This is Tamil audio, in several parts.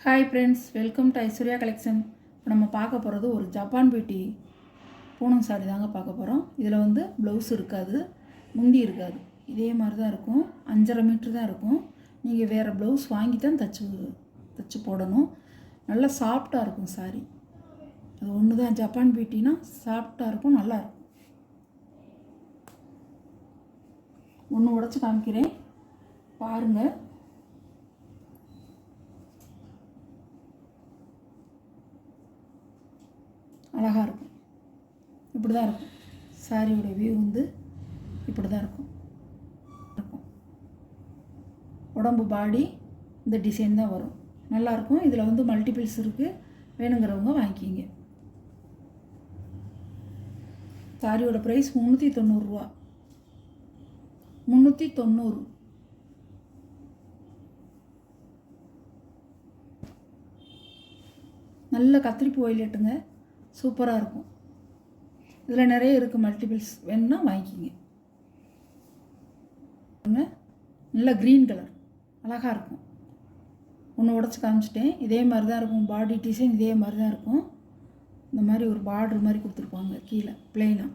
Hi friends, welcome to Aishwarya collection. இப்போ நம்ம பார்க்க போகிறது ஒரு ஜப்பான் பியூட்டி பூனம் சாரி தாங்க பார்க்க போகிறோம். இதில் வந்து ப்ளவுஸ் இருக்காது, முந்தி இருக்காது, இதே மாதிரி தான் இருக்கும். 5.5 மீட்ரு தான் இருக்கும். நீங்கள் வேறு ப்ளவுஸ் வாங்கி தான் தச்சு போடணும். நல்லா சாஃப்டாக இருக்கும் சாரி. அது ஒன்று தான் ஜப்பான் பியூட்டினா, சாஃப்டாக இருக்கும், நல்லாயிருக்கும். ஒன்று உடச்சி காமிக்கிறேன் பாருங்கள். அழகாக இருக்கும். இப்படி தான் இருக்கும் சாரியோட வியூ வந்து இப்படி தான் இருக்கும். உடம்பு பாடி இந்த டிசைன் தான் வரும். நல்லாயிருக்கும். இதில் வந்து மல்டிபிள்ஸ் இருக்குது, வேணுங்கிறவங்க வாங்கிக்கிங்க. சாரியோட ப்ரைஸ் 390 ரூபா. 390. நல்ல கத்திரிப்பூ வயலட்டுங்க, சூப்பராக இருக்கும். இதில் நிறைய இருக்குது, மல்டிபிள்ஸ் வேணும்னா வாங்கிக்கிங்க. நல்ல க்ரீன் கலர் அழகாக இருக்கும். ஒன்று உடச்சி காமிச்சிட்டேன். இதே மாதிரி தான் இருக்கும். பாடி டிசைன் இதே மாதிரி தான் இருக்கும். இந்த மாதிரி ஒரு பார்டர் மாதிரி கொடுத்துருப்பாங்க கீழே ப்ளெயினாக,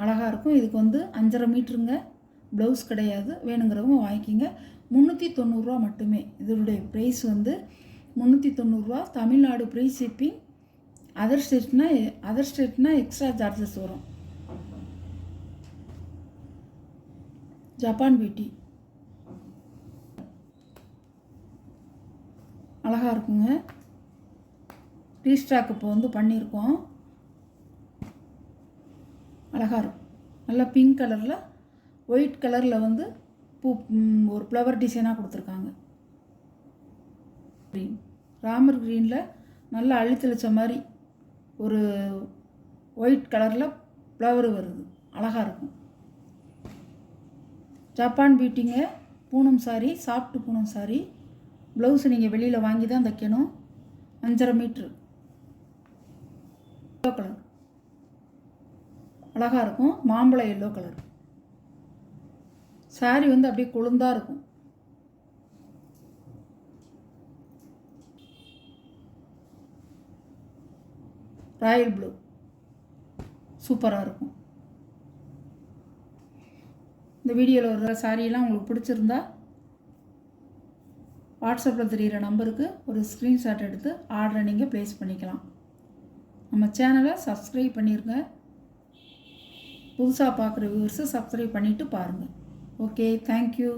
அழகாக இருக்கும். இதுக்கு வந்து 5.5 மீட்டருங்க, ப்ளவுஸ் கிடையாது. வேணுங்கிறவங்க வாங்கிக்கிங்க. 390 ரூபா மட்டுமே. இதனுடைய ப்ரைஸ் வந்து 390 ரூபா. Tamil Nadu free shipping. அதர் ஸ்டேட்னா எக்ஸ்ட்ரா சார்ஜஸ் வரும். ஜப்பான் பியூட்டி அழகாக இருக்குங்க. ரீஸ்டாக் இப்போ வந்து பண்ணியிருக்கோம். அழகாக இருக்கும். நல்லா பிங்க் கலரில் ஒயிட் கலரில் வந்து பூ ஒரு ஃப்ளவர் டிசைனாக கொடுத்துருக்காங்க. க்ரீன், ராமர் க்ரீனில் நல்லா அழித்தளிச்ச மாதிரி ஒரு ஒயிட் கலரில் ஃப்ளவர் வருது, அழகாக இருக்கும். ஜப்பான் பியூட்டிங்க. பூனம் சாரி, சாஃப்ட் பூனம் சாரி. ப்ளவுஸு நீங்கள் வெளியில் வாங்கி தான் தைக்கணும். 5.5 மீட்ரு, எல்லோ கலர் அழகாக இருக்கும். மாம்பழ எல்லோ கலர் சாரி வந்து அப்படியே கொழுந்தாக இருக்கும். ராயல் ப்ளூ சூப்பராக இருக்கும். இந்த வீடியோவில் வர சாரியெல்லாம் உங்களுக்கு பிடிச்சிருந்தா வாட்ஸ்அப்பில் தெரிகிற நம்பருக்கு ஒரு ஸ்க்ரீன்ஷாட் எடுத்து ஆர்டரை நீங்கள் ப்ளேஸ் பண்ணிக்கலாம். நம்ம சேனலை சப்ஸ்கிரைப் பண்ணிடுங்க. புதுசாக பார்க்குற வியூவர்ஸு சப்ஸ்கிரைப் பண்ணிவிட்டு பாருங்கள். Okay, thank you.